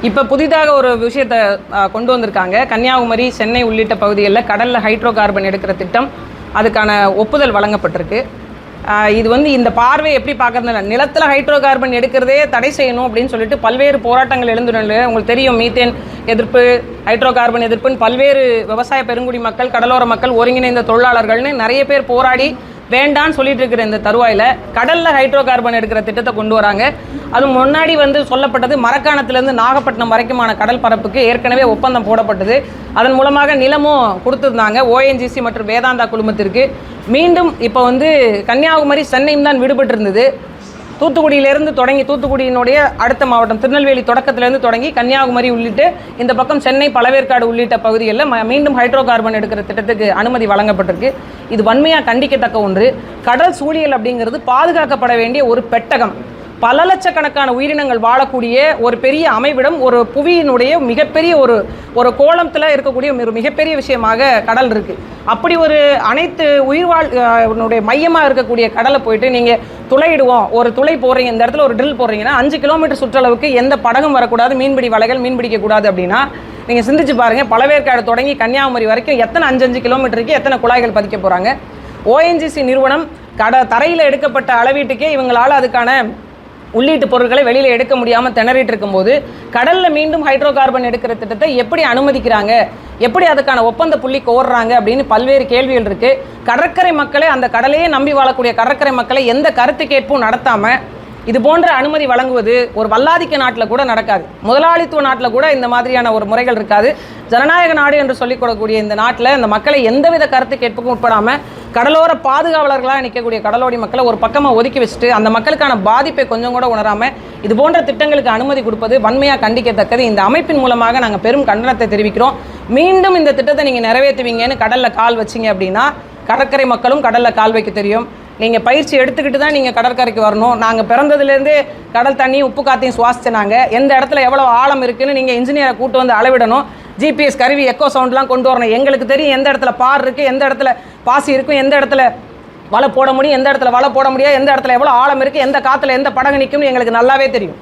இப்போ புதிதாக ஒரு விஷயத்தை கொண்டு வந்திருக்காங்க. கன்னியாகுமரி, சென்னை உள்ளிட்ட பகுதிகளில் கடலில் ஹைட்ரோ கார்பன் எடுக்கிற திட்டம், அதுக்கான ஒப்புதல் வழங்கப்பட்டிருக்கு. இது இந்த பார்வை எப்படி பார்க்கறதுல, நிலத்தில் ஹைட்ரோ கார்பன் எடுக்கிறதே தடை செய்யணும் அப்படின்னு சொல்லிட்டு பல்வேறு போராட்டங்கள் எழுந்துள்ள உங்களுக்கு தெரியும். மீத்தேன் எதிர்ப்பு, ஹைட்ரோ கார்பன் எதிர்ப்புன்னு பல்வேறு விவசாய பெருங்குடி மக்கள், கடலோர மக்கள், ஒருங்கிணைந்த தொழிலாளர்கள்னு நிறைய பேர் போராடி வேண்டான்னு சொல்லிட்டு இருக்கிற இந்த தருவாயில் கடலில் ஹைட்ரோ கார்பன் எடுக்கிற திட்டத்தை கொண்டு வராங்க. அது முன்னாடி சொல்லப்பட்டது மரக்காணத்திலேருந்து நாகப்பட்டினம் வரைக்குமான கடல் பரப்புக்கு ஏற்கனவே ஒப்பந்தம் போடப்பட்டது. அதன் மூலமாக நிலமும் கொடுத்துருந்தாங்க ஓஎன்ஜிசி மற்றும் வேதாந்தா குழுமத்திற்கு. மீண்டும் இப்போ கன்னியாகுமரி, சென்னையும் தான் விடுபட்டு இருந்தது. தூத்துக்குடியிலேருந்து தொடங்கி, தூத்துக்குடியினுடைய அடுத்த மாவட்டம் திருநெல்வேலி தொடக்கத்திலேருந்து தொடங்கி கன்னியாகுமரி உள்ளிட்டு இந்த பக்கம் சென்னை, பழவேற்காடு உள்ளிட்ட பகுதிகளில் மீண்டும் ஹைட்ரோ கார்பன் எடுக்கிற திட்டத்துக்கு அனுமதி வழங்கப்பட்டிருக்கு. இது வன்மையாக கண்டிக்கத்தக்க ஒன்று. கடல் சூழியல் அப்படிங்கிறது பாதுகாக்கப்பட வேண்டிய ஒரு பெட்டகம். பல லட்சக்கணக்கான உயிரினங்கள் வாழக்கூடிய ஒரு பெரிய அமைவிடம், ஒரு புவியினுடைய மிகப்பெரிய ஒரு கோலத்தில் இருக்கக்கூடிய ஒரு மிகப்பெரிய விஷயமாக கடல் இருக்குது. அப்படி ஒரு அனைத்து உயிர்வாழ்னுடைய மையமாக இருக்கக்கூடிய கடலை போயிட்டு நீங்கள் துளையிடுவோம், ஒரு துளை போடுறீங்க, இந்த இடத்துல ஒரு ட்ரில் போடுறீங்கன்னா 5 கிலோமீட்டர் சுற்றளவுக்கு எந்த படகும் வரக்கூடாது, மீன்பிடி வலைகள் மீன் பிடிக்கக்கூடாது அப்படின்னா நீங்கள் சிந்திச்சு பாருங்கள். பழவேற்காடு தொடங்கி கன்னியாகுமரி வரைக்கும் எத்தனை 5 கிலோமீட்டருக்கு எத்தனை குழாய்கள் பதிக்க போகிறாங்க. ஓஎன்ஜிசி நிறுவனம் தரையில் எடுக்கப்பட்ட அளவீட்டுக்கே இவங்களால் அதுக்கான உள்ளீட்டு பொருட்களை வெளியில் எடுக்க முடியாமல் திணறிட்டு இருக்கும்போது கடலில் மீண்டும் ஹைட்ரோ கார்பன் எடுக்கிற திட்டத்தை எப்படி அனுமதிக்கிறாங்க, எப்படி அதுக்கான ஒப்பந்த புள்ளி கோர்றாங்க அப்படின்னு பல்வேறு கேள்விகள் இருக்குது. கடற்கரை மக்களை, அந்த கடலையே நம்பி வாழக்கூடிய கடற்கரை மக்களை எந்த கருத்து கேட்பும் நடத்தாமல் இது போன்ற அனுமதி வழங்குவது ஒரு வல்லாதிக்க நாட்டில் கூட நடக்காது. முதலாளித்துவ நாட்டில் கூட இந்த மாதிரியான ஒரு முறைகள் இருக்காது. ஜனநாயக நாடு என்று சொல்லிக் கொடுக்கக்கூடிய இந்த நாட்டில் இந்த மக்களை எந்தவித கருத்து கேட்புக்கும் உட்படாமல் கடலோர பாதுகாவலர்களாக நிற்கக்கூடிய கடலோடி மக்களை ஒரு பக்கமாக ஒதுக்கி வச்சுட்டு அந்த மக்களுக்கான பாதிப்பை கொஞ்சம் கூட உணராமல் இது போன்ற திட்டங்களுக்கு அனுமதி கொடுப்பது வன்மையாக கண்டிக்கத்தக்கது. இந்த அமைப்பின் மூலமாக நாங்கள் பெரும் கண்டனத்தை தெரிவிக்கிறோம். மீண்டும் இந்த திட்டத்தை நீங்கள் நிறைவேற்றுவீங்கன்னு கடலில் கால் வச்சிங்க அப்படின்னா கடற்கரை மக்களும் கடலில் கால் வைக்க தெரியும். நீங்கள் பயிற்சி எடுத்துக்கிட்டு தான் நீங்கள் கடற்கரைக்கு வரணும். நாங்கள் பிறந்ததுலேருந்தே கடல் தண்ணி, உப்பு காற்றையும் சுவாசிச்சினாங்க. எந்த இடத்துல எவ்வளோ ஆழம் இருக்குதுன்னு நீங்கள் இன்ஜினியரை கூட்டு வந்து அளவிடணும். ஜிபிஎஸ் கருவி, எக்கோ சவுண்ட்லாம் கொண்டு வரணும். எங்களுக்கு தெரியும் எந்த இடத்துல பார் இருக்குது, எந்த இடத்துல பாசி இருக்கும், எந்த இடத்துல வலை போட முடியும், எந்த இடத்துல வலை போட முடியாது, எந்த இடத்துல எவ்வளோ ஆழம் இருக்குது, எந்த காற்றுல எந்த படகு நிற்கும்னு எங்களுக்கு நல்லாவே தெரியும்.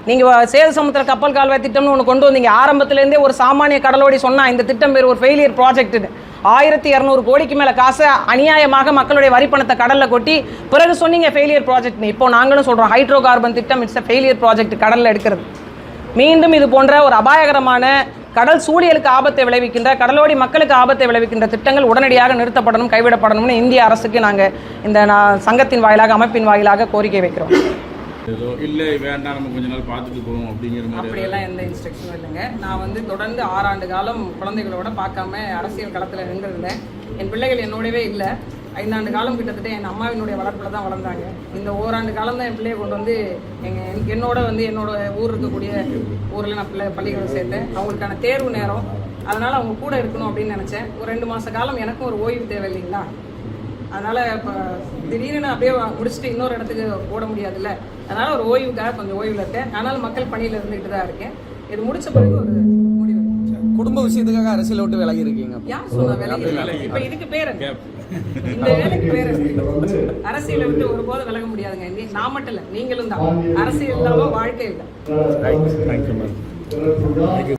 நீங்கள் சேது சமுத்திர கப்பல் கால்வாய் திட்டம்னு ஒன்று கொண்டு வந்தீங்க. ஆரம்பத்துலேருந்தே ஒரு சாமானிய கடலோடி சொன்னால் இந்த திட்டம் பேர் ஒரு ஃபெயிலியர் ப்ராஜெக்ட்டுன்னு 1200 கோடிக்கு மேலே காசை அநியாயமாக மக்களுடைய வரிப்பணத்தை கடலில் கொட்டி பிறகு சொன்னீங்க ஃபெயிலியர் ப்ராஜெக்ட்னு. இப்போ நாங்களும் சொல்கிறோம் ஹைட்ரோ கார்பன் திட்டம் இட்ஸ் ஃபெயிலியர் ப்ராஜெக்ட். கடலில் எடுக்கிறது மீண்டும் இது போன்ற ஒரு அபாயகரமான கடல் சூழியலுக்கு ஆபத்தை விளைவிக்கின்ற, கடலோடி மக்களுக்கு ஆபத்தை விளைவிக்கின்ற திட்டங்கள் உடனடியாக நிறுத்தப்படணும், கைவிடப்படணும்னு இந்திய அரசுக்கு நாங்கள் இந்த சங்கத்தின் வாயிலாக, அமைப்பின் வாயிலாக கோரிக்கை வைக்கிறோம். இல்லை வேண்டாம், நம்ம கொஞ்ச நாள் பார்த்துட்டு போவோம் அப்படிங்கிற மாதிரி அப்படியெல்லாம் எந்த இன்ஸ்ட்ரக்ஷனும் இல்லைங்க. நான் தொடர்ந்து 6 ஆண்டு காலம் குழந்தைகளோட பார்க்காம அரசியல் களத்தில் நின்றிருந்தேன். என் பிள்ளைகள் என்னோடவே இல்லை. 5 ஆண்டு காலம் கிட்டத்தட்ட என் அம்மாவினுடைய வளர்ப்பில் தான் வளர்ந்தாங்க. இந்த ஓராண்டு காலம் தான் என் பிள்ளையை கொண்டு என்னோட என்னோட ஊர் இருக்கக்கூடிய ஊரில் நான் பள்ளிகளை சேர்த்தேன். அவங்களுக்கான தேர்வு நேரம், அதனால் அவங்க கூட இருக்கணும் அப்படின்னு நினச்சேன். ஒரு 2 மாத காலம் எனக்கும் ஒரு ஓய்வு தேவை இல்லைங்களா. அதனால் இப்போ திடீர்னு அப்படியே முடிச்சுட்டு இன்னொரு இடத்துக்கு ஓட முடியாதுல்ல. அதனால் ஒரு ஓய்வுக்காக கொஞ்சம் ஓய்வில் இருக்கேன். ஆனாலும் மக்கள் பணியில் இருந்துகிட்டு தான் இருக்கேன். இது முடிச்ச பிறகு ஒரு முடிவு. குடும்ப விஷயத்துக்காக அரசியல் விட்டு விலகி இருக்கீங்க. யார் சொன்னா விலகி? இப்போ இதுக்கு பேர் இந்த வேலைக்கு பேர் அரசியலை விட்டு ஒருபோதும் விலக முடியாதுங்க. நான் மட்டும் இல்லை, நீங்களும் தான். அரசியல் இல்லாமல் வாழ்க்கை இல்லை.